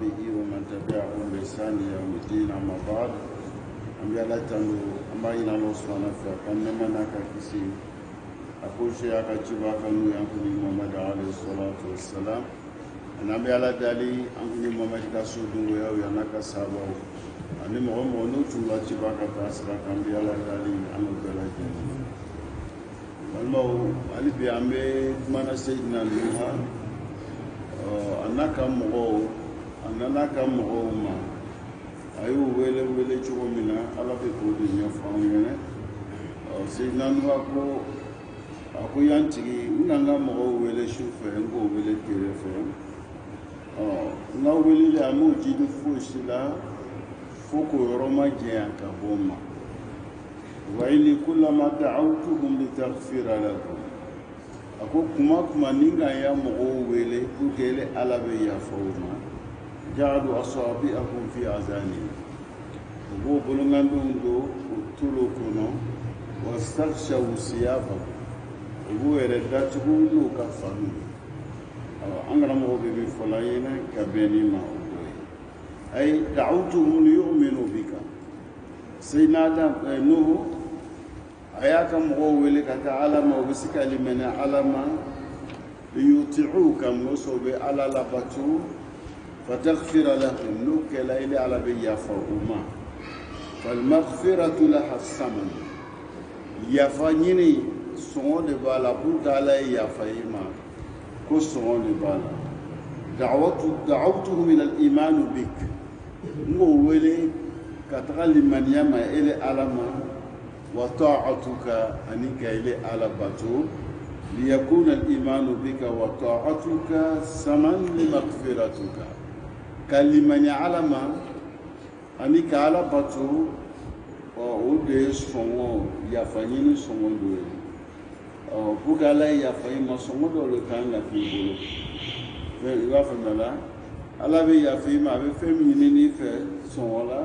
وأصحابه ومن تبعهم بإحسان يوم الدين. أما بعد أم يلتنو أما إن الله سبحانه وتعالى نمنا كيسي أقول شيء أكتبا كانوا ينقل محمد عليه الصلاة والسلام أنا بيالا دالي أنقل محمد كسودو ويانا كسابو أنا مغمو نوتو لا تبا كتاسرا كان بيالا دالي أنا بيالا دالي والله علي بيامي كمان سيدنا نوح anaka mɔgɔw ma a y'u wele cogo min na ala bɛ k'o de ɲɛfɔ anw ɲɛna seyidina nuha ko a ko yan tigi n ka n ka mɔgɔw wele su fɛ n k'o wele tile fɛ n ka weleli a m'o jidi fosi la fo k'o yɔrɔ ma jɛya ka bɔ n ma wa inni kullama da'awtuhum litaghfira lahum a ko kuma ni ka ya mɔgɔw wele pour que ele ala bɛ yafa u ma ja'alu asabi'ahum fi azani u b'o bolongandenw don u tulo kɔnɔ wastaghshaw siyabahum u b'u yɛrɛ datugu n'u ka fanu an karamɔgɔ bɛ min fɔla an ɲɛna ka bɛn ni ma o ko ye ay da'awtuhum liyu'minu bika seyidina nuhu ayaka mɔgɔw wele ka taa ala ma u bɛ se ka limaniya ala ma liyuti'uka mɔgɔw bɛ ala labato fataghfira lahum n'o kɛla ile ala bɛ yafa u ma falmaghfiratu laha saman yafa ɲini sɔngɔ de b'a la pour que ala ye yafa i ma ko sɔngɔ de b'a la da'awtuhum ila al-iman bik n k'o wele ka taga limaniya ma ile ala ma وطاعتك أنك إلى على باتو ليكون الإيمان بك وطاعتك سمن لمغفرتك كلمة يعلم أنك على باتو ودي سمو يفنين سمو دوي بوكالا يفنين ما سمو دوي كان لكي بولو يفهم لا ala bɛ yafa i ma a bɛ fɛn min ɲini fɛ sɔngɔ la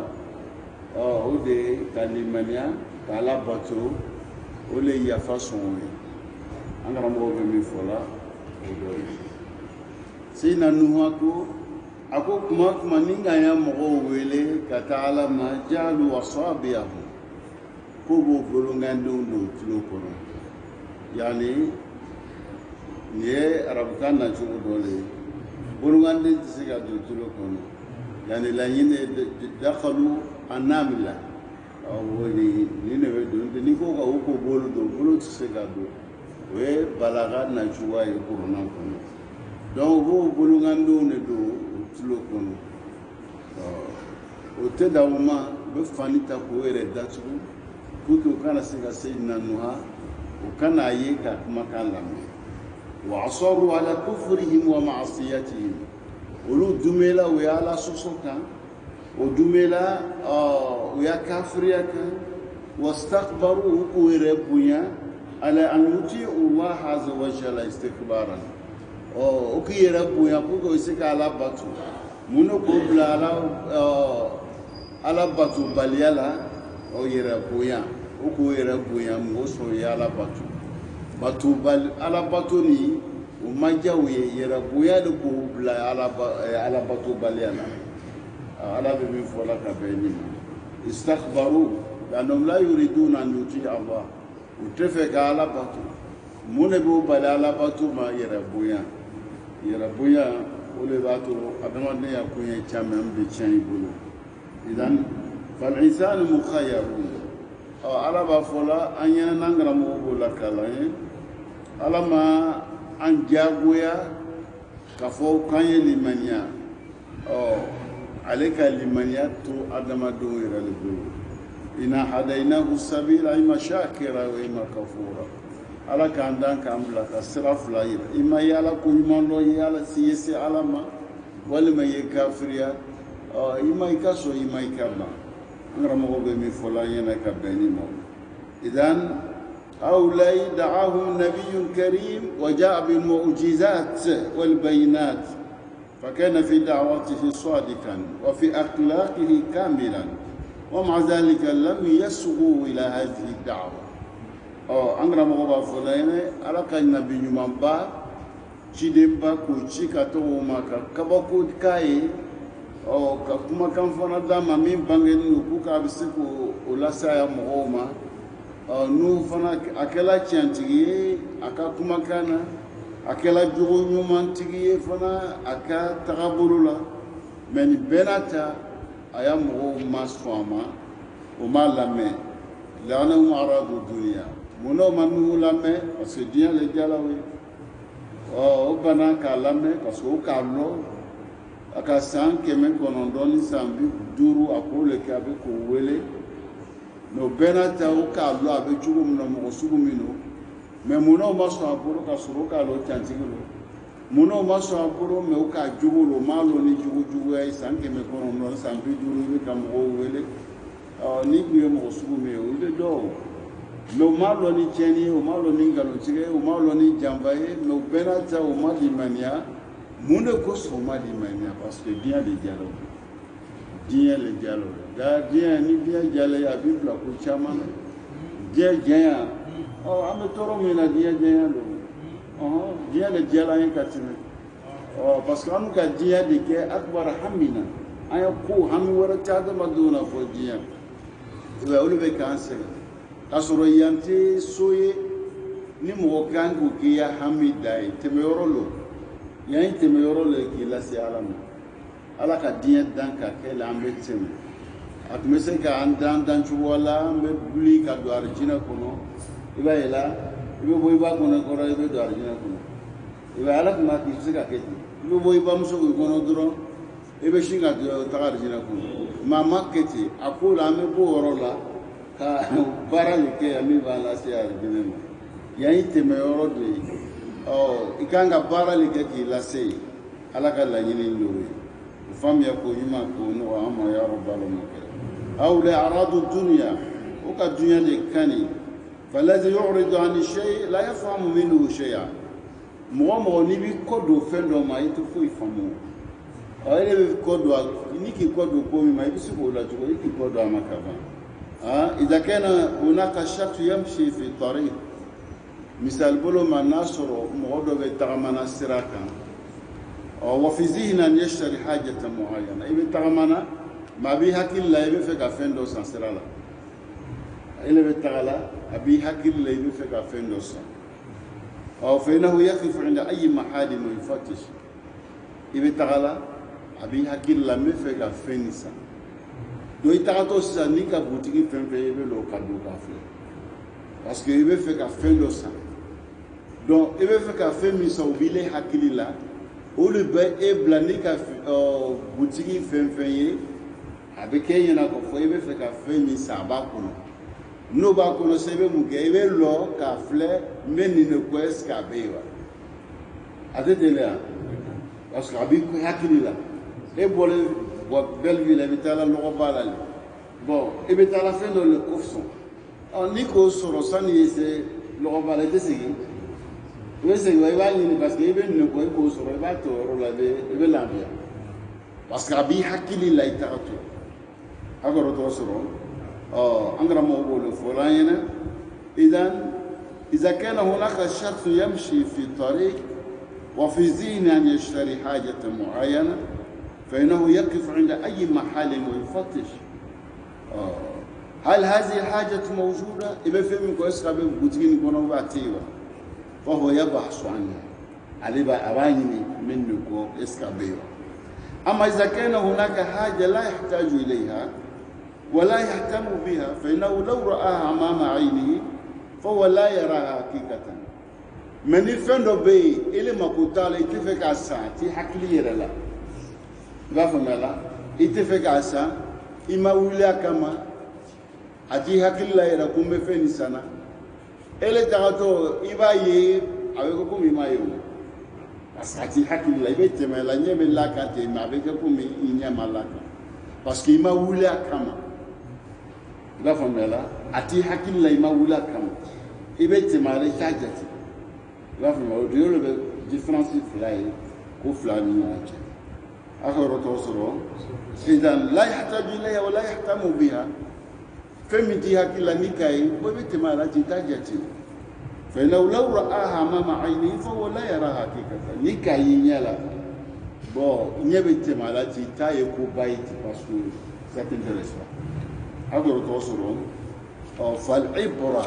o de ka limaniya ka ala bato o le yafa sɔngɔ ye an karamɔgɔ bɛ min fɔ la o dɔ ye seyidina nuhu ko a ko kuma ni ka ya mɔgɔw wele ka taa ala ma ja'alu asabi'ahum ko b'o bolongandenw don tulo kɔnɔ yani nin ye arabukan nacogo dɔ le ye bolonganden tɛ se ka don tulo kɔnɔ yani laɲini dakhalu anamila ni ne bɛ don ni ko ka o ko bolo don bolo tɛ se ka don o ye balaga nacogoya ye korona kɔnɔ donc o b'o bolongandenw de don o tulo kɔnɔ o tɛ da o ma u bɛ fani ta k'o yɛrɛ datugu pour que o kana se ka seyidina nuha o kana ye ka kumakan lamɛn وعصروا على كفرهم ومعصيتهم ولو دملا ويا لا سوسوكا ودملا ويا كافريا واستكبروا ويربويا على ان يطيعوا الله عز وجل استكبارا اوكي يربويا كوكو يسكا على باتو منو قبل على باتو باليالا او يربويا اوكو يربويا موسو يا على باتو batu ala bato ni o majaw ye yɛrɛ bonya de k'o bila ala bato baliya la ala bɛ min fɔ la ka bɛn ni ma istakbaru lanum la yuriduna an yuti Allah u tɛ fɛ ka ala bato mun de b'o bali ala bato ma yɛrɛ bonya o de b'a to adamadenya kun ye caman bɛ tiɲɛ i bolo idan fal insanu mukhayyarun ala b'a fɔ la an ɲɛna n'an karamɔgɔ b'o la kalan ye ala ma an jagoya k'a fɔ k'an ye limaniya ale ka limaniya to adamadenw yɛrɛ de bolo inna hadaynahu sabila imma shakira wa imma kafura ala k'an dan k'an bila ka sira fila yira i ma ye ala ko ɲuman dɔ ye ala si ye se ala ma walima ye kafiriya i ma i ka sɔn i ma i ka ban an karamɔgɔ bɛ min fɔ la an ɲɛna ka bɛn ni ma idan هؤلاء دعاهم نبي كريم وجاء بالمعجزات والبينات فكان في دعوته صادقا وفي أخلاقه كاملا ومع ذلك لم يسغوا إلى هذه الدعوة أنغرا مغبا فلان على كان نبي نمبا chidemba ko chika to maka kabako kai ka kumakan fana d'a ma min bangeni k'u k'a bɛ se k'o lase a mɔgɔw ma n'u fana a kɛla tiɲɛtigi ye a ka kumakan na a kɛla jogo ɲumantigi ye fana a ka tagabolo la mɛ nin bɛɛ n'a ta a y'a mɔgɔw ma sɔn a ma o m'a lamɛn la'annahum aradu dunya munna o ma minnu lamɛn parce que diɲɛ le jalaw ye o bana k'a lamɛn parce que o k'a lɔ a ka san 900 ni san 50 a k'o le kɛ a bɛ k'o wele mɛ o bɛɛ n'a ta o k'a lɔ a bɛ cogo min na mɔgɔ sugu min don mɛ munna o ma sɔn a bolo ka sɔrɔ o k'a lɔ cantigi lo munna o ma sɔn a bolo mɛ o k'a jogo lo o m'a lɔ ni jogojuguya ye san 900 ni san 50 i bɛ ka mɔgɔw wele ni tun ye mɔgɔ sugu min ye o bɛ dɔn mɛ o m'a lɔ ni tiɲɛni ye o m'a lɔ ni nkalontigɛ ye o m'a lɔ ni janfa ye mɛ o bɛɛ n'a ta o ma limaniya mun de kosɔn o ma limaniya parce que diɲɛ de jala o diɲɛ le jala o nka diɲɛ ni diɲɛ jala ye a b'i bila ko caman na diɲɛ janya an bɛ tɔɔrɔ min na diɲɛ janya don diɲɛ le jala an ye ka tɛmɛ parce que an ka diɲɛ de kɛ akbar hami na an ye ko hami wɛrɛ ta adamadenw na fɔ diɲɛ olu bɛ k'an sɛgɛn k'a sɔrɔ yan tɛ so ye ni mɔgɔ kan k'o k'i ya hami da ye tɛmɛyɔrɔ lo yan ye tɛmɛyɔrɔ lo ye k'i lase ala ma ala ka diɲɛ dan ka kɛ la an bɛ tɛmɛ a tun bɛ se k'an dan cogo la an bɛ wuli ka don arijinɛ kɔnɔ i b'a ye la i bɛ bɔ i ba kɔnɔ kɔrɔ i bɛ don arijinɛ kɔnɔ i b'a ye ala tun b'a k'i se ka kɛ ten i bɛ bɔ i bamuso kɔnɔ dɔrɔn i bɛ sin ka taga arijinɛ kɔnɔ maa ma kɛ ten a ko la an bɛ bɔ o yɔrɔ la ka baara le kɛ yan min b'a lase arijinɛ ma yan ye tɛmɛyɔrɔ de ye i kan ka baara le kɛ k'i lase ala ka laɲini y'o ye o faamuya ko ɲuman k'o nɔgɔ an ma ya rabbal alamin aw la aradu dunya o ka dunya de kani فالذي يعرض عن الشيء لا يفهم منه شيئا mɔgɔ n'i b'i kɔ don fɛn dɔ ma i tɛ foyi faamu e de bɛ kɔ don ni k'i kɔ don ko min ma i bɛ se k'o lacogo i k'i kɔ don a ma ka ban إذا كان هناك شخص يمشي في طريق مثال bolo ma n'a sɔrɔ mɔgɔ dɔ bɛ tagamana sira kan وفي ذهنه أن يشتري حاجة معينة i bɛ tagamana maa b'i hakili la i bɛ fɛ ka fɛn dɔ san sira la ele bɛ taga la a b'i hakili la i bɛ fɛ ka fɛn dɔ san فإنه يقف عند أي محل ويفتش i bɛ taga la a b'i hakili la n bɛ fɛ ka fɛn nin san donc i tagatɔ sisan n'i ka butigi fɛn fɛn i bɛ lɔ ka don k'a filɛ parce que i bɛ fɛ ka fɛn dɔ san donc i bɛ fɛ ka fɛn min san o b'i le hakili la o de bɛ e bila n'i ka butigi fɛn fɛn ye a bɛ kɛ ɲɛna k'a fɔ i bɛ fɛ ka fɛn min san a b'a kɔnɔ n'o b'a kɔnɔ sisan i bɛ mun kɛ i bɛ lɔ k'a filɛ n bɛ nin de ko est ce que a bɛ yen wa a tɛ ten de wa parce que a b'i hakili la e bɔlen Belleville la i bɛ taa la nɔgɔ b'a la bon i bɛ taa la fɛn dɔ le ko sɔn n'i k'o sɔrɔ sani i se nɔgɔ b'a la i tɛ segin i bɛ segin wa i b'a ɲini parce que i bɛ nin kɔ i k'o sɔrɔ i b'a to yɔrɔ la i bɛ lafiya parce que a b'i hakili la i taga to a kɔrɔ t'o sɔrɔ an karamɔgɔ b'o de fɔ an ɲɛna إذا كان هناك شخص يمشي في طريق وفي ذهنه أن يشتري حاجة معينة فإنه يقف عند أي محل ويفتش هل هذه الحاجة موجودة؟ إذا فهم كويس قبل بوتين يكونوا بعتيوا فهو يبحث عنها على أباني منك إسكابيوا أما إذا كان هناك حاجة لا يحتاج إليها ولا يهتم بها فإنه لو رآها أمام عينه فهو لا يراها حقيقة من الفندق بي إلي ما كتال يتفق عسان تي حكلي يرلا غافم لا يتفق عسان إما ولا كما أتي حكلي لا يرا كم بفني سنة إلي تغطو إبا يه أبقى إما يوم بس أتي حكلي لا يبقى تمالا نيمي لا كاتي ما أبقى كم إنيما لا بس إما ولا كما غافم لا أتي حكلي لا إما ولا كما إبقى تمالا تاجتي غافم لا ديولو différence فلاي كو فلاني ناجي آخر توصلوا إذا لا يحتاج إليها ولا يهتم بها فمتها كلا نكاي وبتمالا تاجتي فإنه لو رآها أمام عينه فهو لا يراها حقيقة نكاي يلا bon il n'y avait pas de maladie taille ko baït parce que ça t'intéresse pas agoro to soro fal ibra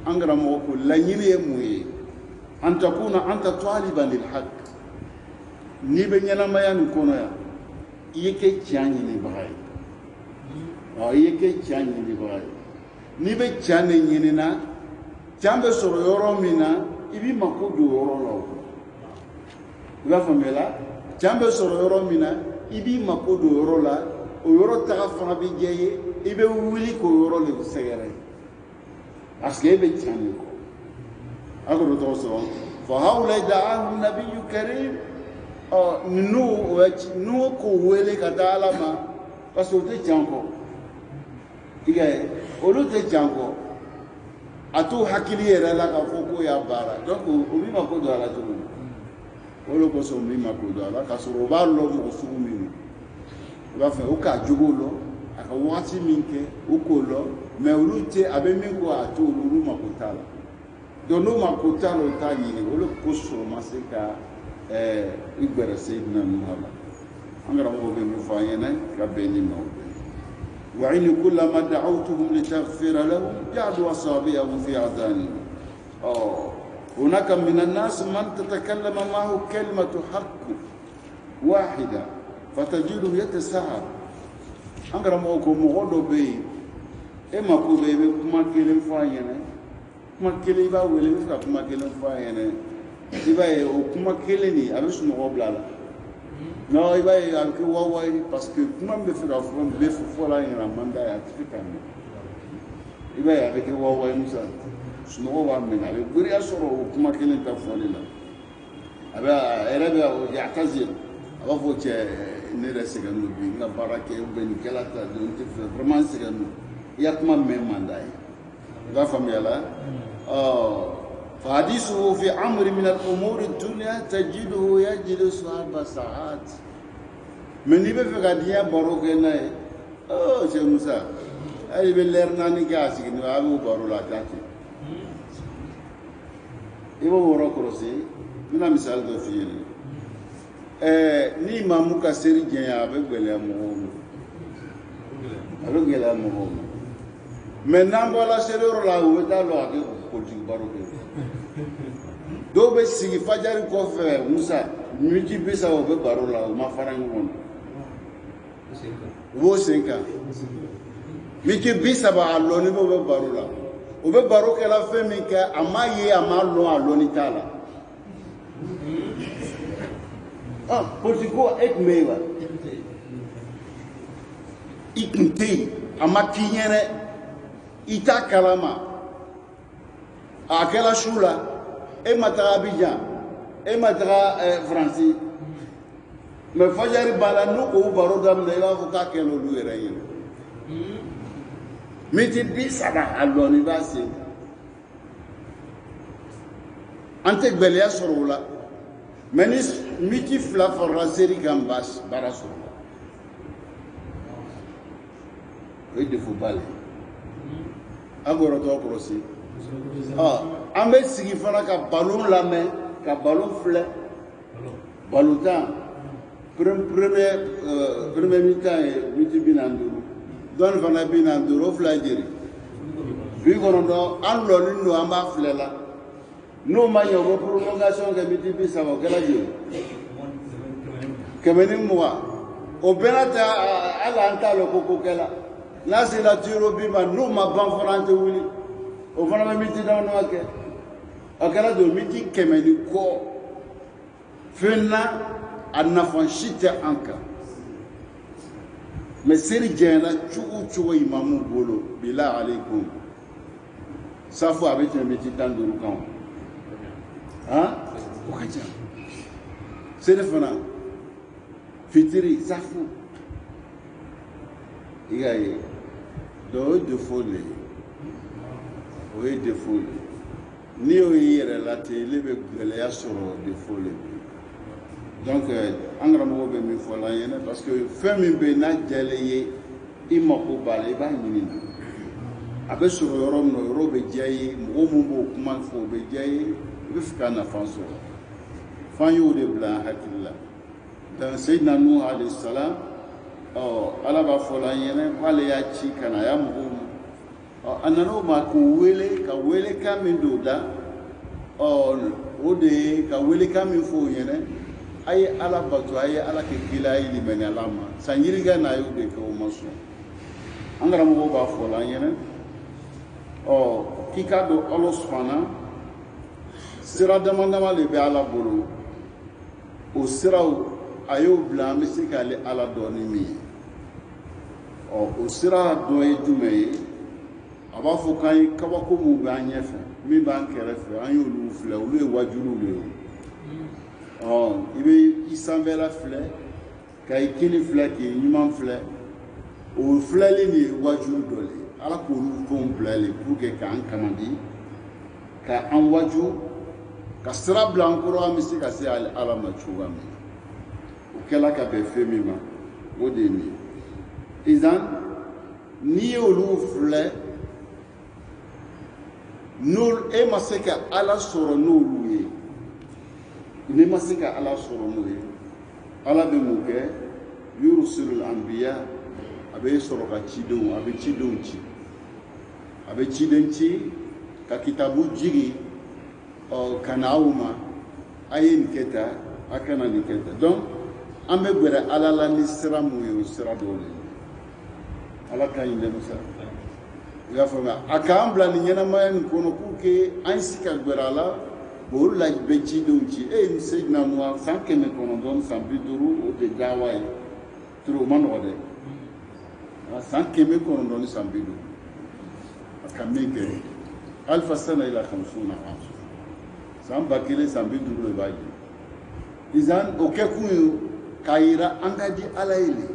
angra mo ko la nyine muyi an takuna anta taliban lil haqq ni be nyana mayan kono ya yeke tianyi ni baay yeke tianyi ni baay ni be tianyi ni na tiambe soro yoro mina ibi mako do yoro lo la famela tiambe soro yoro mina ibi mako do yoro la o yoro taga fana bi jeye ibe wuli ko yoro le segere parce que be tianyi ko agoro to so fa hawla da'ahu nabiyyu karim nous ko wele ka dala ma parce que te janko igaye olu te janko atu hakili yera la ka foko ya bara donc o mi ma ko do ala to olu ko so mi ma ko do ala ka so ba lo mo so mi ba fe o ka jogo lo aka wati minke o ko lo mais olu te abe min ko atu olu ma ko tala do no ma ko tala o ta ni olu ko so ma se ka igbara sayyidina muhammad angara mo be mi fayena ka beni mawbe wa in kullama da'awtuhum litaghfira lahum ja'alu asabi'ahum fi adhanihim hunaka min an-nas man tatakallama ma'ahu kalimatu haqq wahida fatajiduhu yatasahab angara mo ko mo godo be e mako be be kuma kelen fayena kuma kelen ba wele ka kuma kelen fayena ibaye o kuma keleni abe suno blala no ibaye anke wawai parce que kuma be fera fon be fola ina manda ya tifikane ibaye avec wawai musa suno wa mena be guri asoro o kuma kelen ta fonila abe erabe o ya'tazir aba fo che ne resega no bi na barake o ben kelata de vraiment sega no ya kuma me manda ya va famila فحديثه في أمر من الأمور الدنيا تجده يجلس 4 ساعات من يبي في قضية باروكنا شيخ موسى أي بلرنا نكاسي كنوا أبو بارولا تاتي إبو باروكروسي من مثال ده فيه ni mamu ka seri jenya abe gbele amuhomu alo gbele amuhomu maintenant voilà seri rola o ta lo ake politique baroke do be sigi fajari ko fe musa miji bisa o be barola o ma farangi won wo senka miji bisa ba allo ni bo be barola o be baroke la fe mi ka amaye amalo allo ni tala politiko ek mewa iknte amakinyere ita kalama akela shula e matara Abidjan e matara France me fajari bala no ko baro dam ne la ko ka kelo lu yere yin miti bi sada aloni basi ante gbeliya sorula menis miti fla foraseri gambas baraso e de football agora to prosi an bɛ sigi fana ka ballon lamɛn ka ballon filɛ ballon tan premier mi-temps ye miniti 45 dɔɔni fana 45 o fila jeri 90 an lɔlen don an b'a filɛ la n'o ma ɲɛ o bɛ prolongation kɛ miniti 30 o kɛra jeri 120 o bɛɛ n'a ta hali an t'a lɔn ko kɛla n'a sera tiro bi ma n'o ma ban fana an tɛ wuli. O fana bɛ miti dama dama kɛ a kɛra don miti 100 ni kɔ fɛn na a nafa si tɛ an kan mɛ seri jɛnyɛna cogo cogo imamu bolo bila aleikum safo a bɛ tɛmɛ miti 15 kan o ka ca seri fana fitiri safo i y'a ye dɔw ye defo de ye. O ye défaut ni o yɛrɛ la ten ile bɛ gɛlɛya sɔrɔ défaut le donc an karamɔgɔ bɛ min fɔ la an ɲɛna parce que fɛn min bɛ n'a jɛlen ye i mako b'a la i b'a ɲini na a bɛ sɔrɔ yɔrɔ min na o yɔrɔ bɛ diya i ye mɔgɔ min b'o kuma fɔ o bɛ diya i ye i bɛ fɛ ka nafa sɔrɔ f'an y'o de bila an hakili la dans Seydina Nuh alayhi salam ala b'a fɔ la ɲɛnɛ k'ale y'a ci ka na a y'a mɔgɔw ma a nana o ma k'o wele ka welekan min don da o de ye ka welekan min fɔ o ɲɛnɛ a ye ala bato a ye ala kɛ kila a ye limaniya ala ma sanjirikɛ n'a y'o de kɛ o ma sɔn an karamɔgɔw b'a fɔ la ɲɛnɛ k'i k'a dɔn ala sɔnna sira dama dama de bɛ ala bolo o siraw a y'o bila an bɛ se k'ale ala dɔn ni min ye o sira dɔ ye jumɛn ye a b'a fɔ k'an ye kabako min b'an ɲɛfɛ min b'an kɛrɛfɛ an y'olu filɛ olu ye wajuliw de ye i bɛ i sanfɛla filɛ ka i kini filɛ k'i ɲuman filɛ o filɛli de ye wajulu dɔ le ye ala k'olu fɛnw bila le pour que k'an kamandi ka an waju ka sira bila an kɔrɔ an bɛ se ka se ala ma cogoya min o kɛla ka bɛn fɛn min ma o de ye nin ye izan n'i ye olu filɛ n'olu e ma se ka ala sɔrɔ n'olu ye n'i ma se ka ala sɔrɔ n'o ye ala bɛ mun kɛ yurusilul anbiya a bɛ sɔrɔ ka cidenw a bɛ cidenw ci a bɛ ciden ci ka kitabu jigi ka na aw ma a ye nin kɛ tan a kana nin kɛ tan donc an bɛ gɛrɛ ala la ni sira mun ye o sira dɔw de ye ala ka ɲi dɛmɛ sa i y'a faamuya a k'an bila nin ɲɛnamaya nin kɔnɔ pour que an si ka gɛrɛ a la o la bɛ cidenw ci e ye Seydina Nuh san 900 san 50 o de dawa ye turu o ma nɔgɔ dɛ san 900 ni san 50 a ka min kɛ alifa sana ila 50 san 1000 san 50 de b'a ye izan o kɛ kun ye k'a yira an ka di ala ye le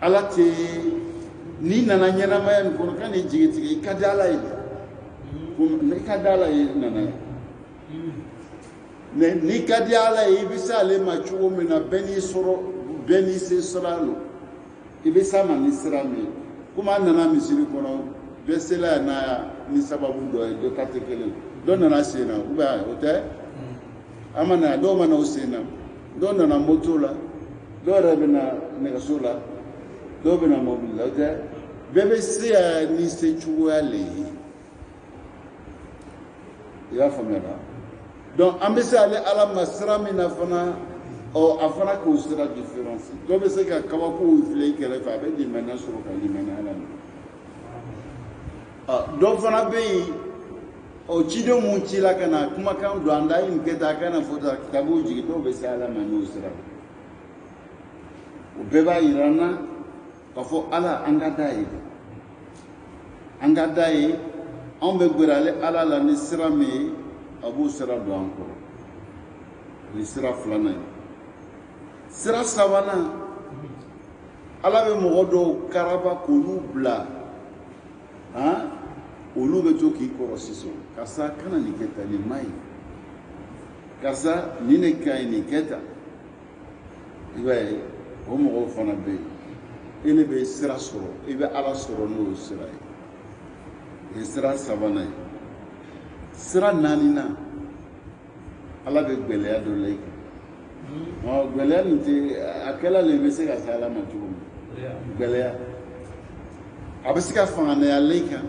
ala tɛ n'i nana ɲɛnamaya nin kɔnɔ ka n'i jigi tigɛ i ka di ala ye i ka di ala ye nana ye n'i ka di ala ye i bɛ se ale ma cogo min na bɛɛ n'i sɔrɔ bɛɛ n'i se sira lo i bɛ s'a ma ni sira min ye komi an nana misiri kɔnɔ bɛɛ sela yan n'a ni sababu dɔ ye dɔ ta tɛ kelen dɔ nana sen na ou bien o tɛ an ma na dɔw ma na o sen na dɔw nana moto la dɔw yɛrɛ bɛ na nɛgɛso la dɔw bɛ na mobili la o tɛ bɛɛ bɛ se yan ni se cogoya le ye i y'a faamuya la donc an bɛ se ale ala ma sira min na fana a fana k'o sira différence dɔw bɛ se ka kabakow filɛ i kɛrɛfɛ a bɛ limaniya sɔrɔ ka limaniya la dɔw fana bɛ yen cidenw mun ci la ka na kumakan don an da ye nin kɛ tan a kana fɔ tan kitabuw jigi dɔw bɛ se ala ma n'o sira o bɛɛ b'a yira an na k'a fɔ ala an ka da ye an ka da ye anw bɛ gɛrɛ ala la ni sira min ye a b'o sira don an kɔrɔ o ye sira filanan ye sira sabanan ala bɛ mɔgɔ dɔw karaba k'olu bila olu bɛ to k'i kɔrɔ sisan karisa kana nin kɛ tan nin ma ɲi karisa nin de ka ɲi nin kɛ tan i b'a ye o mɔgɔw fana bɛ yen e ne bɛ sira sɔrɔ i bɛ ala sɔrɔ n'o sira ye o ye sira sabanan ye sira naaninan ala bɛ gɛlɛya dɔ la i kan gɛlɛya nin tɛ a kɛla le bɛ se ka se ala ma cogo min gɛlɛya a bɛ se ka fanganaya la i kan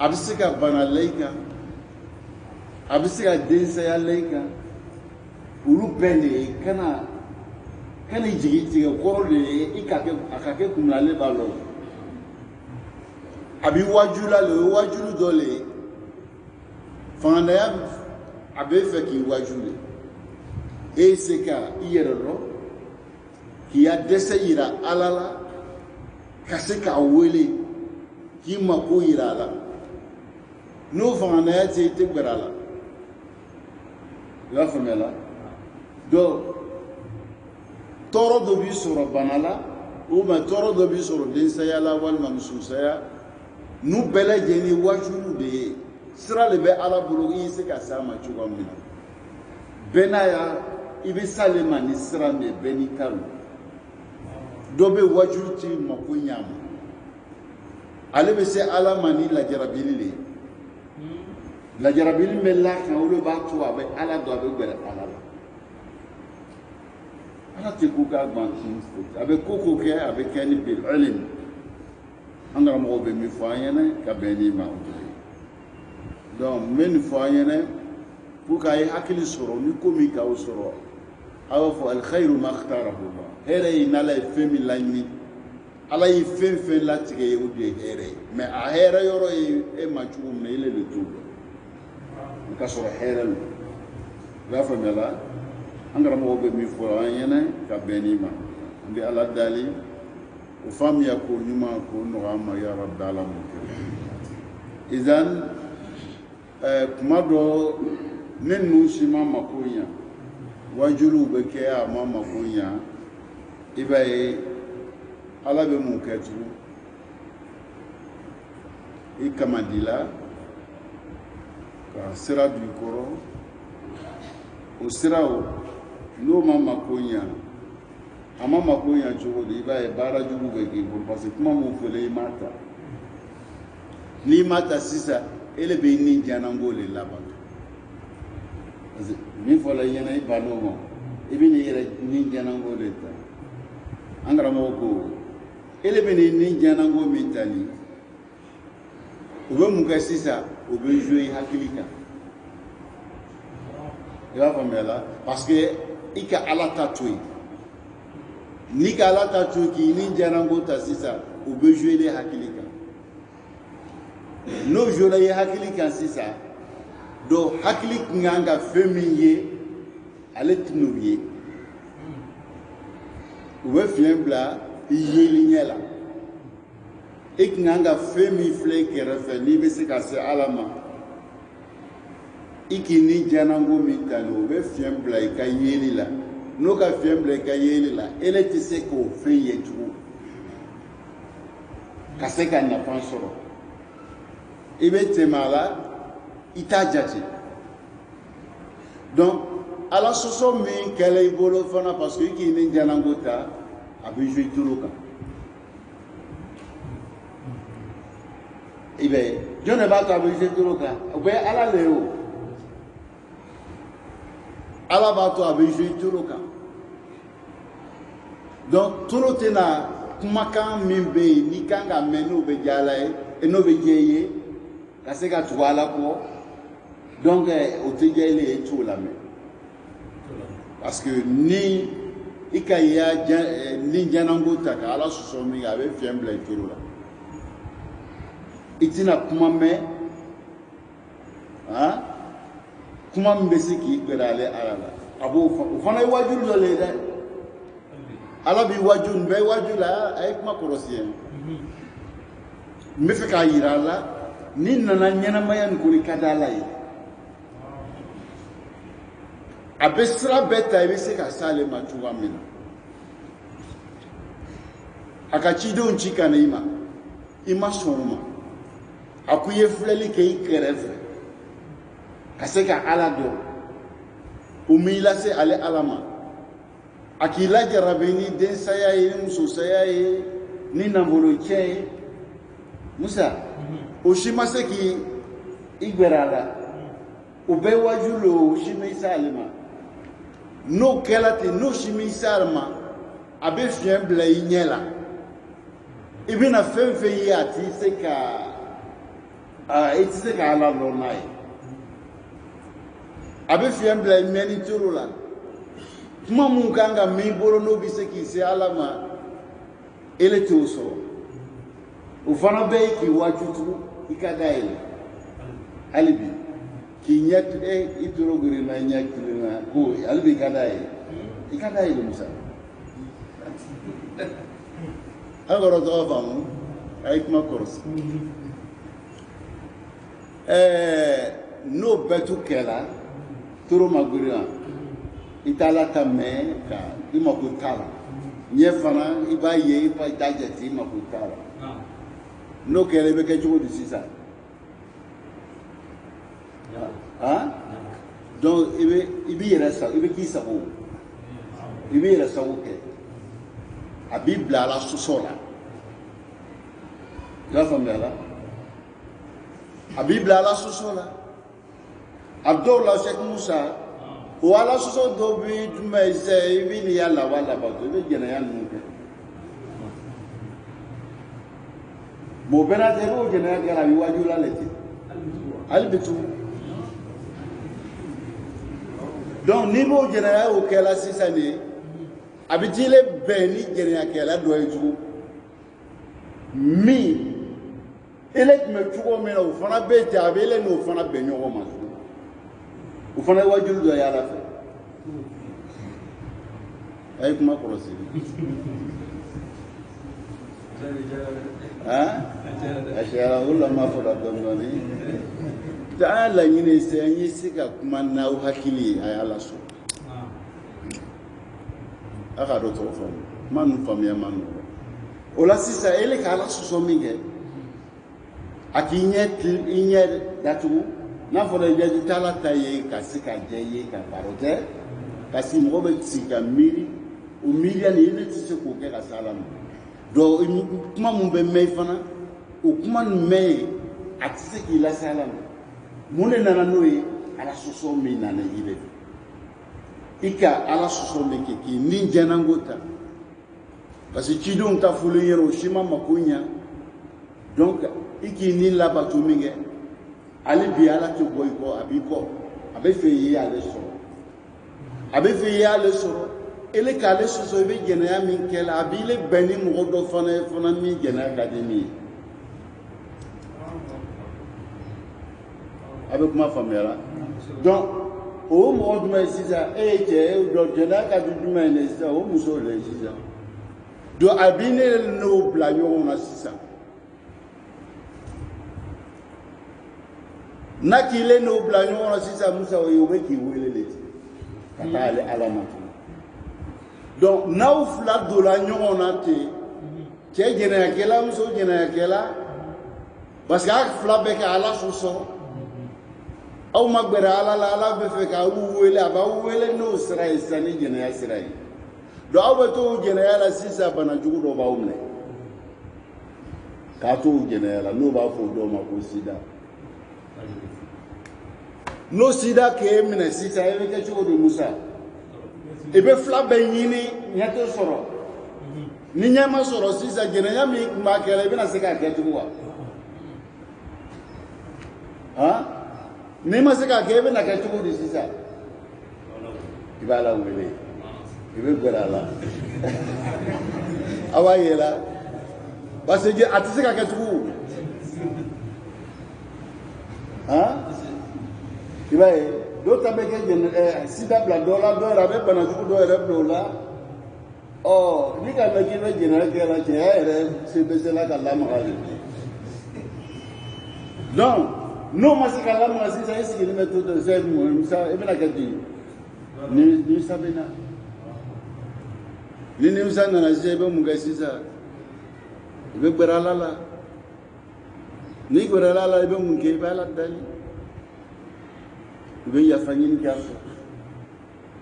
a bɛ se ka bana la i kan a bɛ se ka densaya la i kan olu bɛɛ de ye kana jigi tigɛ kɔrɔ de ye a ka kɛ kunbilalen b'a la a bɛ waju la le o ye wajulu dɔ le ye fanganaya a bɛ fɛ k'i waju le e ye se ka i yɛrɛ dɔn k'i ya dɛsɛ yira ala la ka se k'a wele k'i mako yira a la n'o fanganaya tɛ i tɛ gɛrɛ a la i b'a faamuya la donc tɔɔrɔ dɔ b'i sɔrɔ bana la ou bien tɔɔrɔ dɔ b'i sɔrɔ densaya la walima musoya n'u bɛɛ lajɛlen ye wajulu de ye sira de bɛ ala bolo i ye se ka s'a ma cogoya min na bɛɛ n'a ya i bɛ s'ale ma ni sira min ye bɛɛ n'i ta don dɔ bɛ wajulu t'i mako ɲɛ ma ale bɛ se ala ma ni lajarabili de ye lajarabili bɛ la kan o de b'a to a bɛ ala dɔn a bɛ gɛrɛ ala la ala te ko ka gban avec koko ke avec kani bil ilm angara mo be mi fanyene ka beni ma donc men fanyene pour kay hakili soro ni komi ka soro awa fo al khairu ma ikhtarahu Allah here ina la femi lani ala yi fen la tige ye udi here mais a here yoro e machu me ile le tout ka soro here la famela angara mo be mi fo yene ka benima ndi ala dali o fam ya ko nyuma ko no ama ya rabb alamin izan kuma do nenu shima makonya wajulu be ke a mama konya ibaye ala be mun ketu ikamadila ka sira du koro o sirawo no mama konya amama konya jogo de ibaye bara jogo be ke pour parce que kuma mo fele mata ni mata sisa ele be ni janangole laba min fola yana ibano mo ibini yere ni janangole ta angara mo ko ele be ni janango mitali ube muka sisa ube jouer hakilika ya famela parce que ika ala tatui ni ka ala tatui ki ni janango ta sisa ube jouer le hakilika no jouer le hakilika sisa do hakilik nganga femiye ale tinuye ube fiembla yeli nyela ik nganga femi fleke refe ni be se ka se alama ikini janango mitalo be fiembla ka yeli la no ka fiembla ka yeli la ele ti se ko feye tu ka se ka na pansoro ibe temala itajati donc ala soso mi kele ibolo fana parce que ikini janango ta abi jouer turuka ibe jone ba ta abi jouer turuka be ala leo ala ba to abi jouer turuka donc turotena kumakan min be ni kanga menu be jala e no be jeye kaseka tuwala ko donc o te jele e tout la me parce que ni ikaya ni janango taka ala soso mi ga be fiembla ituru la itina kuma me ha kuma mbesi ki gberale ala la abo fana wajul do le da ala bi wajul be wajula ay kuma korosien mbe ka yirala ni nana nyana mayan ko ni kadala yi abesra beta ibese ka sale matuwa mina akachido nchika na ima soma akuye fleli ke ikereve kaseka alado umila se ale alama akila jarabeni den saya yi muso saya yi ni nambolo che musa oshima se ki igberala ube wajulo oshima isalima no kelati no shimi sarma abe fiembla inyela ibina femfe yi ati seka ala lonai abe fiembla meni turula kuma munganga miboro no biseki se alama ele toso ufana be ki wajutu ikadaile alibi kinyat ituroguri na nyakirina ko albi ikadai musa agora do vamos aí kuma course no betu kela turo magurina itala tame ka imakutala nyefana ibaye ipa tajeti imakutala no kele be ke jugo disisa ah donc ibi yera sa ibi ki sabo ibi yera sa oke a bible ala sosola la famela a bible ala sosola abdullah sheikh musa wala so do bi me se bi ya la wala ba to be jena ya nu ke mo bena te ro jena ya gara wi waju la leti albitu donc ni bo jena ya o kela sisane abitile beni jena ya kela do eju mi elek me tugo me o fana be jabele no fana be nyogo ma o fana waju do ya la fe ay kuma korosi ashara ulama foda domdoni ta'ala nyine se anyi sika kuma na hakili ay ala so aka do to fam manu famia manu ola sisa ele ka ala so minge akinyet inye datu na foda je tala taye ka sika jeye ka barote kasi mo be sika miri o million ile tise ko ke ka salamu do kuma mun be me fana o kuma me atise ki la salamu mun ne nana noyi ala soso mi nana ile ika ala soso me ke ki ni janangota parce que kidon ta fulu yero shima makunya donc iki ni la batu minge ali bi ala to boy ko abiko abe fe yi ale so abe fe yi ale so ele kale soso be jena ya min kela abile beni mo do fana mi jena academy avec ma famille donc o mo do ma sisa e je do jena academy ma ne sisa o muso le sisa do abine no blanyo na sisa nakile no blanyo na sisa musa o yobe ki welele kata ale alamatu donc now flat do la nyona te ke jena kela muso jena kela parce que flat be ka ala so aw magbera ala be fe ka wele aba wele no sira isani jena ya sira do aw to jena ya la sisa bana jugu do ba umne ka to jena ya la no ba fo do ma ko sida no sida ke mine sisa e ke chugo do musa ebe fla be nyini nyato soro ni nyama soro sisa jena ya mi ma kele bina se ka ketu wa ha ni ma se ka ke bina ketu di sisa ibala wele ibe gorala awayela parce que atise ka ketu ha ibaye do tabeke jen sida bla dola do rabe bana do dola oh ni ka meji be jen ke la che ere se be se la ka la ma donc no masika la ma sisa esi ni meto de se mo sa e bena ka di ni sabena ni usana na je be mu ga sisa be gberala la ni gberala la be mu ke ba la dali be ya fanyini kaso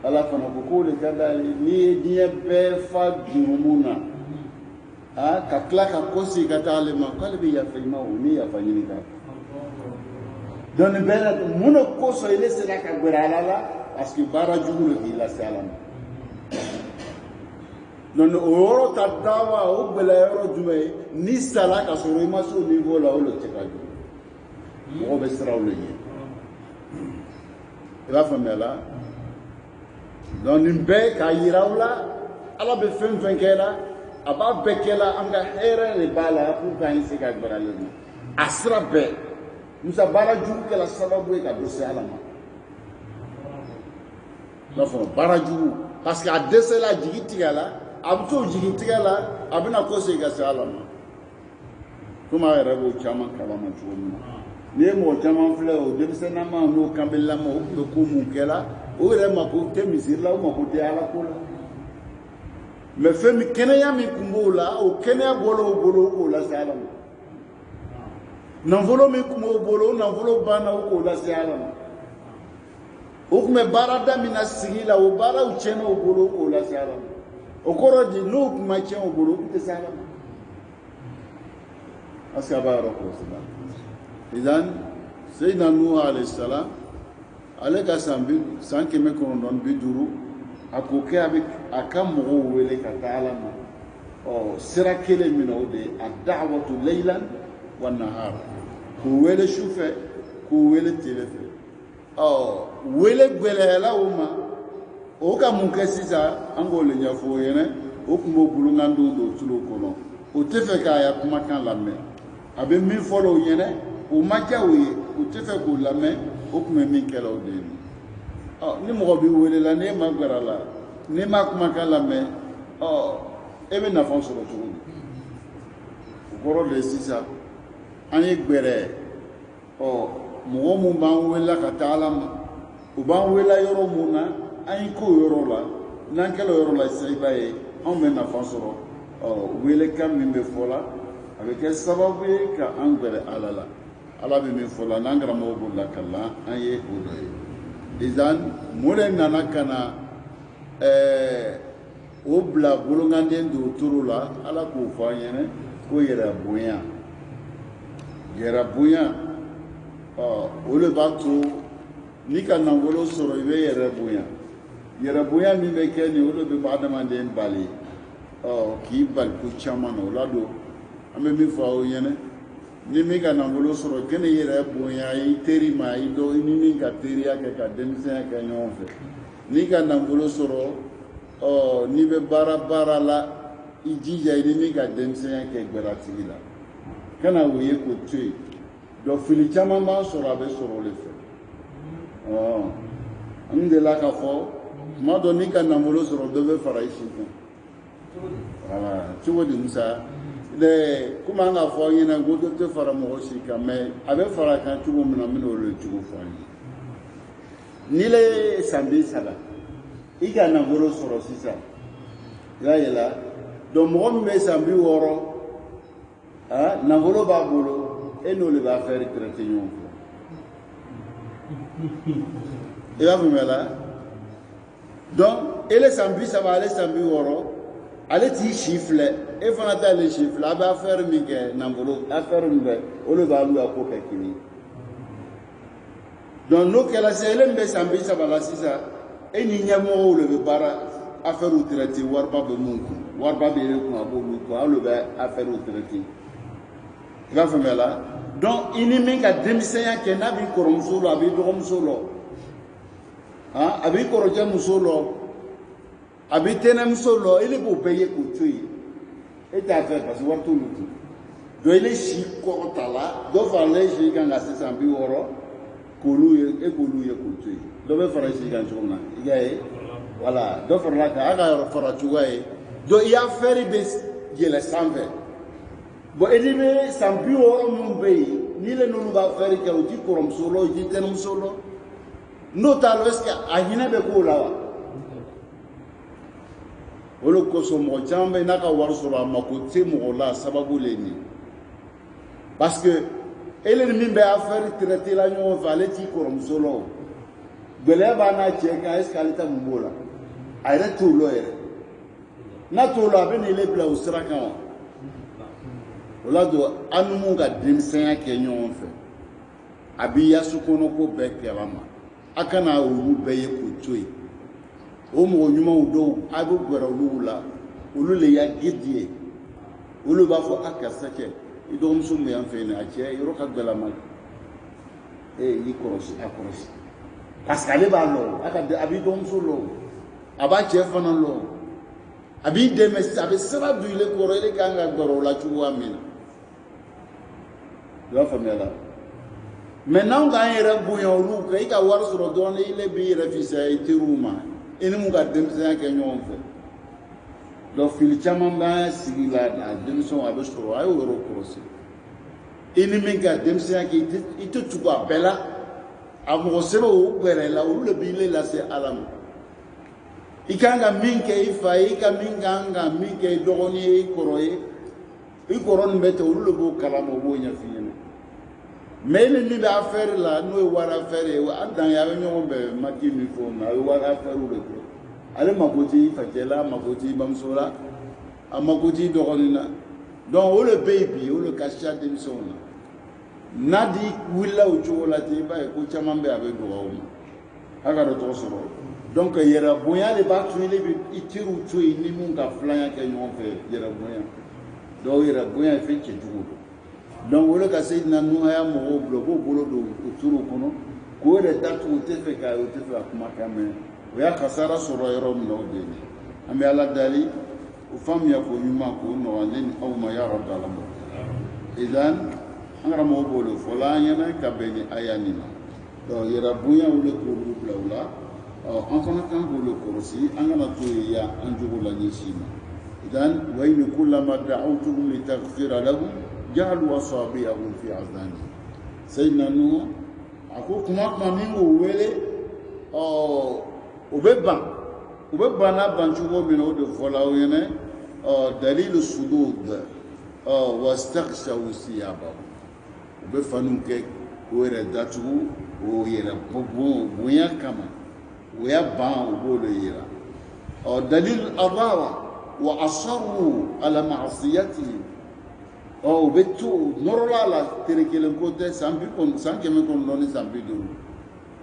ala fana ko le kadali ni die be fa durumuna ka klaka kosi katale ma kale be ya fanyima o ni ya fanyini ka don bela muna koso ile sera ka gwerala la parce que bara jugulo ki la salam non oro tadawa o bela oro jume ni sala ka so ma so niveau la o le tekaju mo be sera o le la famela donc nimbe ka yirawla ala be fen kela aba bekela anga here le bala pour ka insi ka barale asra be musa bara ju kala sababu ka dosi ala ma la fo bara ju parce que a desela jigiti gala abto jigiti gala abina ko se ga sala ma kuma rebo chama kala ma chuma ni mo chama fle o de se na ma no kambela mo ko mu kela o re ma ko te misir la mo ko de ala ko la me fe mi kenya mi kumbola o kenya bolo o la salam nan volo mi kumo bolo nan volo bana o la salam o kuma barada mi na sigila o bara o cheno o bolo o la salam o koro di no kuma cheno o bolo o te salam asabara ko salam إذن سيدنا نوح عليه السلام ale ka san kɛmɛ kɔnɔntɔn bi duuru a k'o kɛ a ka mɔgɔw wele ka taa ala ma sira kelen min na o de ye a da'watu laylan wa nahar k'o wele su fɛ k'o wele tile fɛ wele gwɛlɛyala o ma o ka mun kɛ sisan an k'o le ɲɛfɔ o ɲɛna o tun b'o bolonkandenw don tulo kɔnɔ o tɛ fɛ k'a ya kumakan lamɛn a bɛ min fɔlɔ o ɲɛna o ma diya o ye o tɛ fɛ k'o lamɛn o tun bɛ min kɛla o de ye ni mɔgɔ b'i welela n'e ma gɛrɛ a la n'e ma kumakan lamɛn e bɛ nafa sɔrɔ cogo di o kɔrɔ de sisan an ye gbɛrɛ mɔgɔ mun b'an welela ka taa ala ma u b'an welela yɔrɔ mun na an ye k'o yɔrɔ la n'an kɛla o yɔrɔ la sisan i b'a ye anw bɛ nafa sɔrɔ welekan min bɛ fɔ la a bɛ kɛ sababu ye ka an gbɛrɛ ala la ala bɛ min fɔ la n'an karamɔgɔ b'o la kalan an ye o dɔ ye izan mun de nana ka na o bila bolonkanden don turu la ala k'o fɔ an ɲɛna ko yɛrɛ bonya o de b'a to n'i ka nafolo sɔrɔ i bɛ yɛrɛ bonya min bɛ kɛ nin o de bɛ adamaden bali k'i bali ko caman na o la don an bɛ min fɔ aw ɲɛna ni min ka nafolo sɔrɔ kɛnɛ yɛrɛ bonya i teri ma i ni min ka teriya kɛ ka denmisɛnya kɛ ɲɔgɔn fɛ n'i ka nafolo sɔrɔ n'i bɛ baara la i jija i ni min ka denmisɛnya kɛ gbɛratigi la kana o ye k'o to yen donc fili caman b'an sɔrɔ a bɛ sɔrɔ o de fɛ n delila ka fɔ tuma dɔ n'i ka nafolo sɔrɔ dɔ bɛ fara i si kan voilà cogo di musa komi an k'a fɔ aw ɲɛna ko dɔ tɛ fara mɔgɔ si kan mais a bɛ fara kan cogo min na n bɛna olu cogo fɔ an ye n'i le san 30 i ka nafolo sɔrɔ sisan i b'a ye la donc mɔgɔ min bɛ san 60 nafolo b'a bolo e n'olu b'a fɛ retraité ɲɔgɔn fɛ i b'a faamuya la donc ele san 30 ale san 60 ale t'i si filɛ e fana t'ale si filɛ a bɛ affaire min kɛ nafolo affaire min bɛ olu b'a lu a ko kɛ kelen donc n'o kɛra sisan ele min bɛ san 30 la sisan e ni ɲɛmɔgɔw de bɛ baara affaire traité wariba bɛ mun kun wariba bɛ e kun a b'olu kun olu bɛ affaire traité i b'a faamuya la donc i ni min ka denmisɛnya kɛ n'a b'i kɔrɔmuso la a b'i dɔgɔmuso la a b'i kɔrɔkɛ muso la a b'i tɛnɛmuso la e de b'o bɛɛ ye k'o to yen e t'a fɛ parce que wari t'olu kun donc ele si kɔrɔta la dɔ farala si kan ka se san 60 k'olu ye e k'olu ye k'o to yen dɔ bɛ fara si kan cogo min na i y'a ye voilà dɔ farala kan a ka fara cogoya ye donc i y'a fɛri bɛ yɛlɛ sanfɛ bon e ni bɛ san 60 minnu bɛ yen n'i le n'olu b'a fɛri kɛ o t'i kɔrɔmuso la o t'i tɛnɛmuso la n'o t'a la est ce que a hinɛ bɛ k'o la wa o de kosɔn mɔgɔ caman bɛ n'a ka wari sɔrɔ a mako tɛ mɔgɔ la sababu le nin parce que ele ni min bɛ affaire traité la ɲɔgɔn fɛ ale t'i kɔrɔmuso la o gɛlɛya b'a n'a cɛ kan est ce que ale ta mun b'o la a yɛrɛ t'o la yɛrɛ n'a t'o la a bɛ n'ele bila o sira kan wa o la don an ni mun ka denmisɛnya kɛ ɲɔgɔn fɛ a b'i yasu kɔnɔ ko bɛɛ kalama a kana olu bɛɛ ye k'o to yen o mɔgɔ ɲumanw dɔw a bɛ gɛrɛ olu la olu le y'a guide ye olu b'a fɔ a karisa kɛ i dɔgɔmuso min y'an fɛ yen a cɛ yɔrɔ ka gɛlɛn i kɔrɔsi a kɔrɔsi parce que ale b'a lɔ a b'i dɔgɔmuso lɔ a b'a cɛ fana lɔ a b'i dɛmɛ a bɛ sira don ile kɔrɔ ele kan ka gɛrɛ o la cogoya min na i b'a faamuya la mais n'anw k'an yɛrɛ bonya olu kan i ka wari sɔrɔ dɔrɔn ile b'i yɛrɛ fisaya i teriw ma i ni mun ka denmisɛnya kɛ ɲɔgɔn fɛ donc fili caman b'an sigi la a denmisɛnw a bɛ sɔrɔ a y'o yɔrɔ kɔlɔsi i ni min ka denmisɛnya kɛ i tɛ tugu a bɛɛ la a mɔgɔ sɛbɛn o gbɛrɛ la olu de b'i le lase ala ma i kan ka min kɛ i fa ye i ka min kan ka min kɛ i dɔgɔnin ye i kɔrɔ ye i kɔrɔ nin bɛ tɛ olu de b'o kalama o b'o ɲɛf'i ɲɛna mais ele min bɛ affaire la n'o ye wari affaire ye a dan ye a bɛ ɲɔgɔn bɛn maki min fɔ na a bɛ wari affaire de kɛ ale mako t'i facɛ la a mako t'i bamuso la a mako t'i dɔgɔnin na donc o de bɛ yen bi o de ka ca denmisɛnw na n'a di wulila o cogo la ten i b'a ye ko caman bɛ yen a bɛ dɔgɔya o ma aga do soro donc yera bonya le ba tu ile bi itiru tu ni mun ka flanya ke yon fe yera bonya do yera bonya fe ke jugo donc wala ka sayidina nu haya mo bolo do turu kono ko re datu te fe ka o te fe akuma kame o ya kasara soro yero no de ambe ala dali o fam ya ko yuma ko no alen aw ma ya rabbal alamin idan angara mo bolo fola yana ka beni ayanina do yera bonya wala ko blawla an fana kan bolo korosi angana to ya anjugo la nyishima idan wa in kullama da'awtuhum litaghfira lahum جعلوا أصابعهم في أذانهم سيدنا نوح أكو كما مينغو ويلي وبيبان نابان شوفو من هود فلاوينة دليل الصدود واستغشوا ثيابهم وبيفانون كي ويرداتو ويربو ويا كما ويا بان وبولو يرا دليل الأضاوة وأصروا على معصيتهم betu norola la terekelen kote sambi kon sanke me kon loni sambi do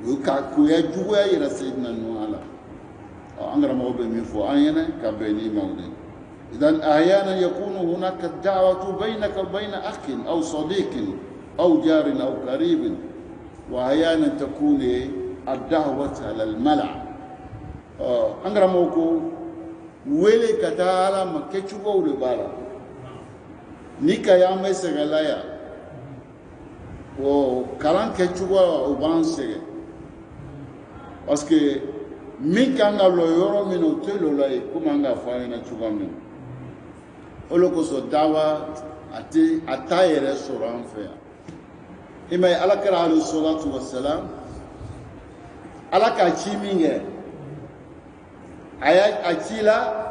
yo ka ko ya jugo ya ira sayyidina nu ala angara mo be mi fo ayena ka be ni mawde idan ayana yakunu hunaka da'watu bainaka wa bain akhin aw sadiqin aw jarin aw qaribin wa ayana takunu ad-da'watu ala al-mala angara mo ko wele katala makechugo ule bala nika ya mai segalaya o kalan ke chugo o ban sege parce que min kanga lo yoro min o telo la e kuma nga fa na chugo min o lo ko so dawa ati atayere soran fe imay alakara alayhi salatu wassalam alaka chiminge aya achila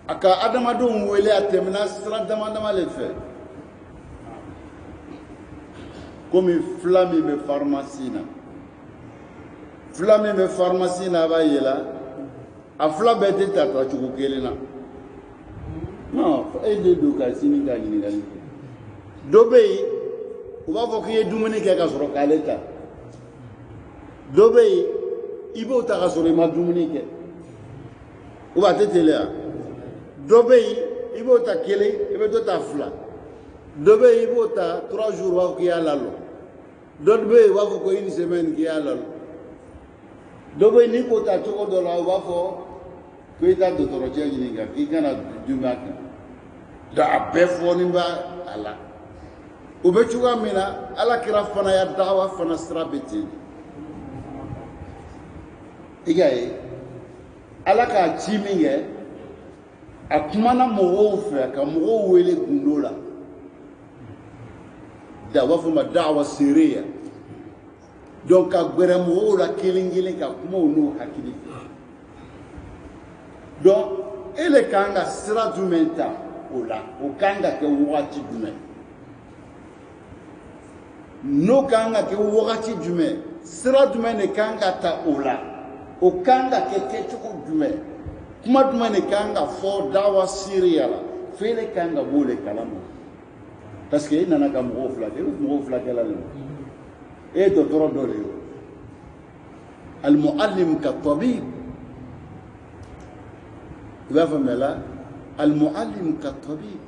aka adamadon wele atemna sira dama le fait comme flamme me pharmacie na ba yela afla bete tata chuko kelena non e de do ka sini ga ni gali dobe o ba fo ke dumuni ke ka soro kaleta dobe ibo ta ka soro ma dumuni ke o ba tetele dobe ibo ta kele ibe do ta fla dobe ibo ta 3 jours wa ko yalla lo dobe wa ko une semaine ki yalla lo dobe ni ko ta to do la wa fo ko ita do toro je ni ga ki kana dumaka da be fo ni ba ala o be chuwa mina ala kira fana ya dawa fana strabeti igaye ala ka chiminge akumana mogo fe ka mogo wele gundola dawa fuma dawa sereya donc ka gbere mogo la kelingile ka kuma onu hakili donc ele kanga sira dumenta ola o kanga ke wati dume no kanga ke wati dume sira dume ne kanga ta ola o kanga ke kechuko dume kuma duma ne kanga fo dawa Syria la fele kanga bole kalamu parce que nana ka mo fla kala le e do toro do le al muallim ka tabib wa famela al muallim ka tabib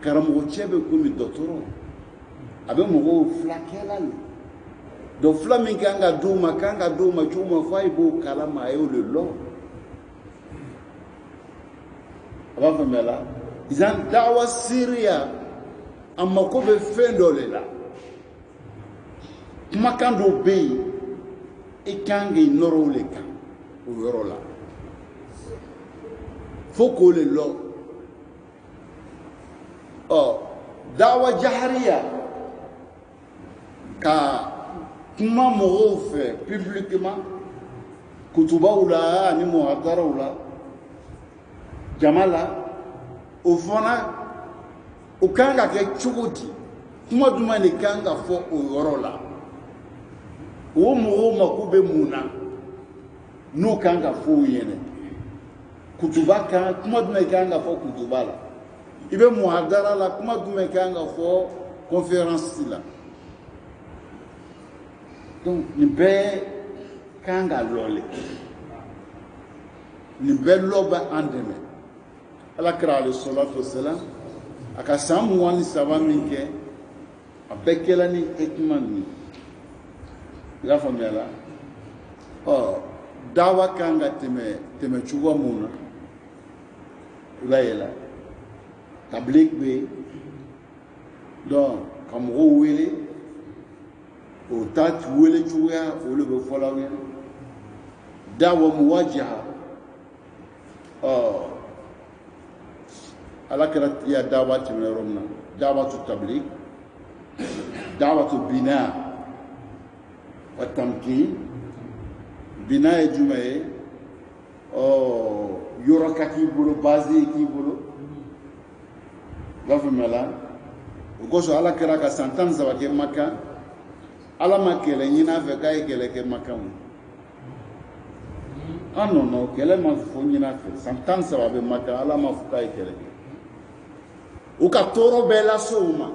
karamo chebe kumi doctoro abe mo fla kala le do fla mi kanga duma chuma fay bo kalama e le lo avant mela izan dawa Syria amma ko be fendo le la makando be e kangi noro le kan o yoro la foko le lo dawa jahriya ka kuma mo fe publiquement kutuba ula ni muhadara ula jamala o fana o kanga ke chugoti kuma duma ni kanga fo o yorola o mo makube muna no kanga fo yene kutuba ka kuma duma kanga fo kutuba la ibe muhadara la kuma duma kanga fo conférence la donc ni be kanga lole ni belloba andeme ala kira alayhi salatu wassalam aka samu wani saba minke abekela ni hikman ni la famela dawa kanga teme chuwa muna ibayela tablik be donc comme wele o tat wele chuya o le be fola wen dawa muwajaha ala kira ya dawa teme romna dawa tu tablik dawa tu bina wa tamkin bina e jumae yoro kaki bolo base ki bolo gafumela ukoso ala kira ka santan zawake maka ala makele nyina fe kai kele ke makamu no kele ma fo nyina fe santan sawabe maka ala ma fu kai kele uka toro bela souma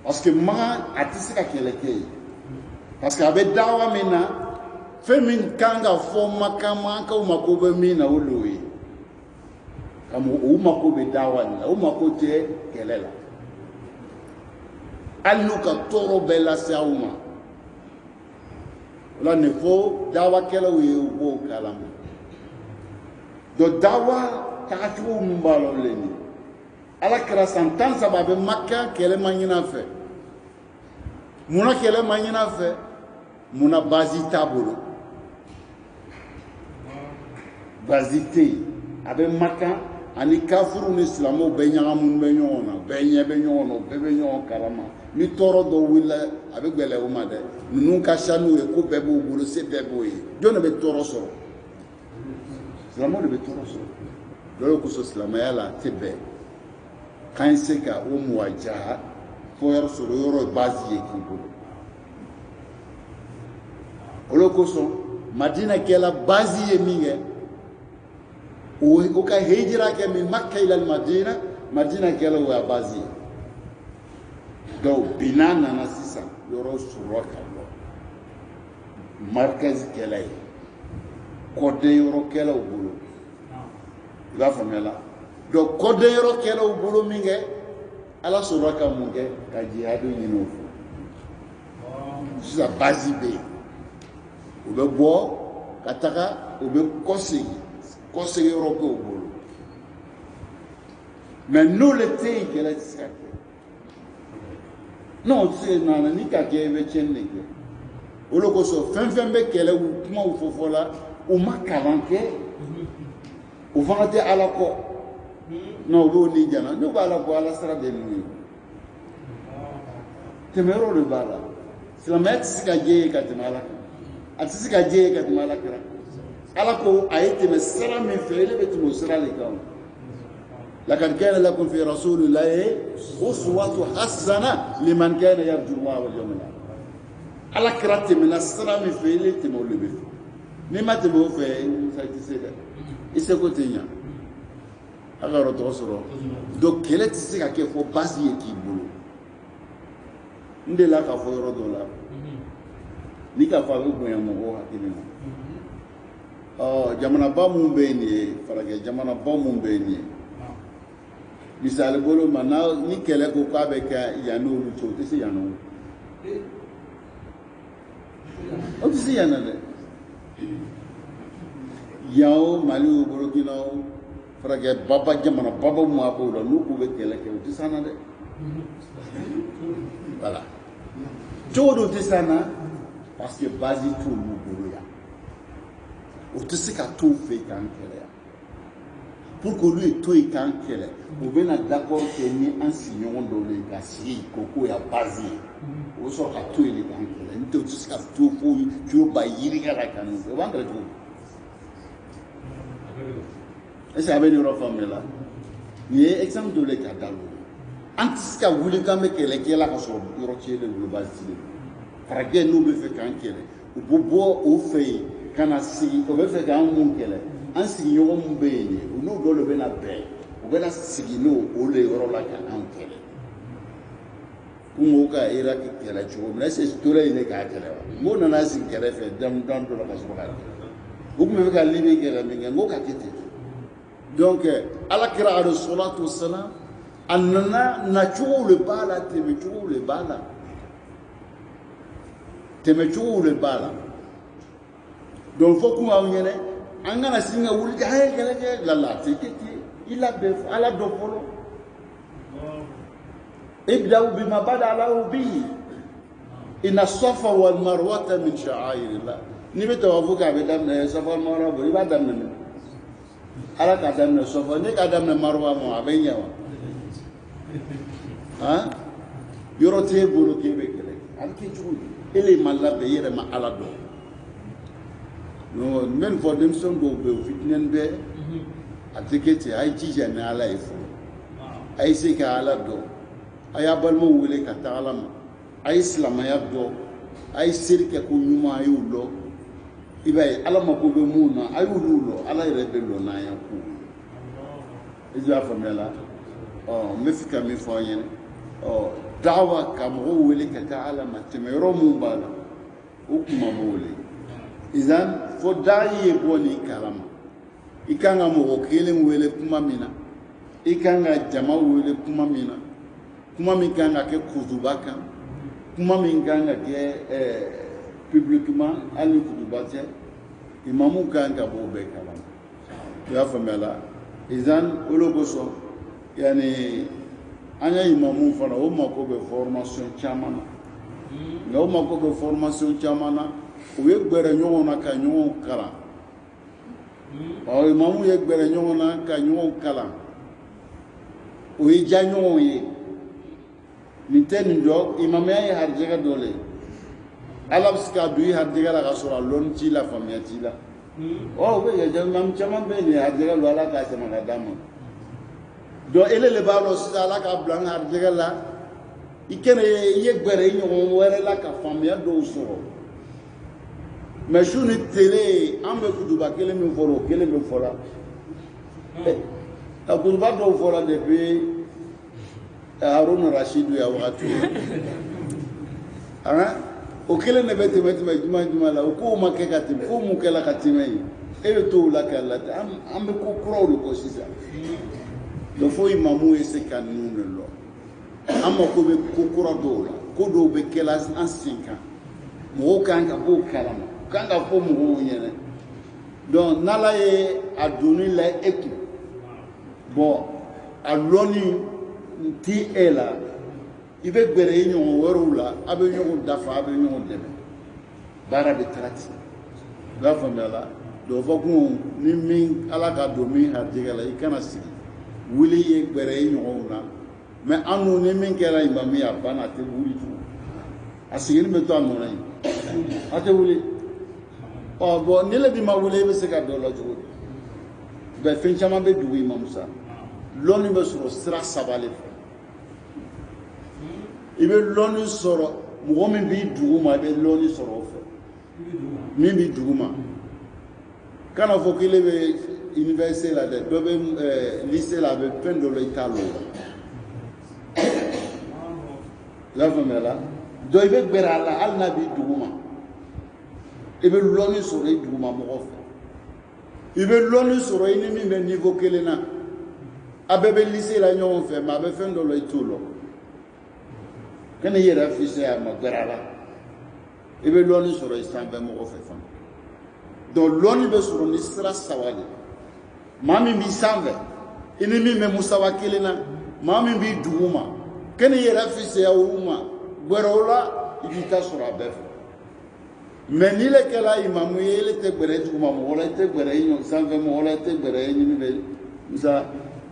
parce que ma atisika kele ke parce que abe dawa mina femin kanga fo makama ka umakobe mina olowe kamo umakobe dawa ni umakote kelela aluka toro bela sauma la ne fo dawa kela we wo kalamu do dawa takatu mbalo leni ala kira santan sababe makka kele manyina fe muna kele manyina fe muna bazi tabolo bazite abe makka ani kafuru ni islamo be nyagamu be nyona be nyebe nyono be nyon kalama ni toro do wila abe gbele o made nunu ka shanu e ko be bo bolo se be bo yi jona be toro so islamo be toro so do ko so islamo yala tebe kan seka o muwajaha fo yar so yoro bazi e ki bolo oloko so madina kela bazi e minge o ka hijra ke min makka ila al madina kela wa bazi do binana na sisa yoro suraka markaz kela kode yoro kela ubulu la famela do kode yoro kela ubulu minge ala suraka munge ka jihadu nyino sisa bazi be ube bo kataka ube kosigi yoro ko ubulu mais nous le temps que la tsaka non c'est nana ni ka ke be chenne ke oloko so fenfembe kele u kuma u fofola u makalante u fangate ala ko no do ni jana no bala ko ala sara de ni temero le bala silamet sika je ka timala atisika je ka timala kra ala ko ayete me sara me fele be tumo sara le kam لقد كان لكم في رسول الله أسوة حسنة لمن كان يرجو الله واليوم الآخر على كرات من السلام في اللي تمول به نما تبغى في سايتسيدا إسكوتينيا أغارو توسرو دو كيلت سيكا كيف هو بازي كيبولو ندلا كافو يرودولا نيكا فاغو بويا مغو هكذا جامنا بامون بيني فرق جامنا بامون بيني misal bolo mana ni kele ko ka be ka yanu lu to ti yanu o ti yana le yao malu bolo kino frage baba jamana baba mu abo lo nu ko be kele ke o ti sana de voilà todo ti sana parce que basi tout lu bolo ya o ti sika tout fait kan kele ya pour que lui tout est kan kele on vient d'accord que ni un signon dans les gâchis coco ya basé au sort à tout les banques là ni tout ce qu'a tout faut tu vas y aller la canon on va entrer tout et ça avait une reforme là ni exemple de les cadavres antiska voulu quand même que les qui là sur rocher le basé fragé nous me fait quand kele au bobo au fait kana si on veut faire quand mon kele un signon mon béni nous doit le bena paix Wela sigino ole yoro la ka ankele kungo ka iraki kɛlɛ cogo min na c'est tora yen k'a kɛlɛ wa n ko nana sigi kɛrɛfɛ dan dɔ la ka sɔrɔ ka u tun bɛ ka libi kɛlɛ min kɛ n ko ka kɛ ten donc ala kira alayhi salatu wasalam a nana nacogow de b'a la tɛmɛcogow de b'a la tɛmɛcogow de b'a la donc fo kuma aw ɲɛnɛ an kana sin ka wuli a ye kɛlɛ kɛ lala tɛ kɛ ten i labɛn ala dɔ fɔlɔ ابدأوا بما بدأ الله به إن الصفا والمروة من شعائر الله نبي توافق على دم الصفا والمروة يبقى دم على كدم الصفا نيك دم المروة ما بينه ها يروتي بولو كيف كله على كيجول إلي مالا بيره ما على دو no men for them son do be fitnen be atiketi ay tije na ala ifo ay sika ala do aya balmo wele ka taala ma ay islamaya do ay sirke ko nyuma ay ulo ibay ala ma ko be muna ay ulo ala rebe lo na ya ku ijo afamela me fika mi fo yen dawa ka mo wele ka taala ma temero mu bala o kuma mo wele izan fo dayi boni kalama ikanga mo kelen wele kuma mina ikanga jama wele kuma mina kuma min kan ka kɛ kutuba kan kuma min kan ka kɛ publiquement hali kutuba tɛ imamu kan ka bɔ bɛɛ kalama i y'a faamuya la izan olu kosɔn yani an ye imamu fana o mako bɛ formation caman na nka o mako bɛ formation caman na u ye gbɛrɛ ɲɔgɔn na ka ɲɔgɔn kalan imamu ye gbɛrɛ ɲɔgɔn na ka ɲɔgɔn kalan o ye diya ɲɔgɔn ye nin tɛ nin dɔn imamiya ye harijɛgɛ dɔ le ala bɛ se ka don i harijɛgɛ la ka sɔrɔ a lɔnni t'i la faamuya t'i la o bɛ kɛ imamu caman bɛ nin harijɛgɛ don ala k'a sama ka d'a ma donc ele le b'a dɔn sisan ala k'a bila n harijɛgɛ la i kɛnɛ i ye gbɛrɛ i ɲɔgɔn wɛrɛ la ka faamuya dɔw sɔrɔ mais su ni tele an bɛ kutuba kelen min fɔra o kelen bɛ fɔla a kutuba dɔw fɔra depuis Haruna Rashidu ya wakati o kelen de bɛ tɛmɛ juma la o ko ma kɛ ka tɛmɛ fo mun kɛla ka tɛmɛ yen e bɛ to o la k'a la an bɛ ko kuraw de kɔ sisan donc fo imamu ye se ka ninnu de lɔ an mako bɛ ko kura dɔw la ko dɔw bɛ kɛla an sen kan mɔgɔw kan ka b'o kalama kan ka fɔ mɔgɔw ɲɛna donc n'ala ye a donni la e kun bon a lɔnni ti e la i bɛ gbɛrɛ i ɲɔgɔn wɛrɛw la a bɛ ɲɔgɔn dafa a bɛ ɲɔgɔn dɛmɛ baara bɛ taga ten i b'a faamuya la donc fɔ kun ni min ala ka don min harijɛgɛ la i kana sigi wuli ye gbɛrɛ i ɲɔgɔnw na mais an dun ni min kɛra imamu ye a banna a tɛ wuli tugun a sigili bɛ to a nɔ na yen a tɛ wuli bon ni le bi ma wuli i bɛ se ka dɔ la cogo di bɛn fɛn caman bɛ dugu imamu sa lɔnni bɛ sɔrɔ sira saba de fɛ i bɛ lɔnni sɔrɔ mɔgɔ min b'i dugu ma i bɛ lɔnni sɔrɔ o fɛ min b'i dugu ma kana fɔ k'ile bɛ université la dɛ dɔ bɛ lycée la a bɛ fɛn dɔ la i t'a lɔ i y'a faamuya la donc i bɛ gbɛrɛ a la hali n'a b'i dugu ma i bɛ lɔnni sɔrɔ i dugu ma mɔgɔ fɛ i bɛ lɔnni sɔrɔ i ni min bɛ niveau kelen na a bɛɛ bɛ lycée la ɲɔgɔn fɛ mais a bɛ fɛn dɔ la i t'o lɔ kana i yɛrɛ fisaya ma gbɛrɛ a la i bɛ lɔnni sɔrɔ i sanfɛ mɔgɔ fɛ fana donc lɔnni bɛ sɔrɔ ni sira saba de maa min b'i sanfɛ i ni min bɛ musawa kelen na maa min b'i dugu ma kana i yɛrɛ fisaya olu ma gbɛrɛ o la i b'i ta sɔrɔ a bɛɛ fɛ mais n'i le kɛra imamu ye ele tɛ gbɛrɛ duguma mɔgɔ la i tɛ gbɛrɛ i sanfɛ mɔgɔ la i tɛ gbɛrɛ i ɲini bɛ musa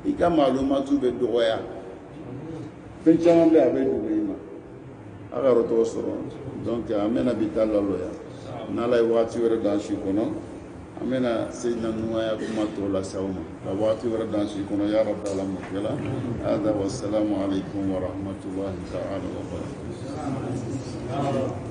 i ka maalumatu bɛ dɔgɔya fɛn caman bɛ a bɛ dogo i ma a ka yɔrɔ tɔgɔ sɔrɔ donc an bɛna bi ta laloya n'ala ye waati wɛrɛ dan si kɔnɔ an bɛna seyidina numaya kuma tɔ lase aw ma ka waati wɛrɛ dan si kɔnɔ ya rabi alamukɛla hada wasalamu alaikum wa rahmatullahi ta'ala wa barakatuh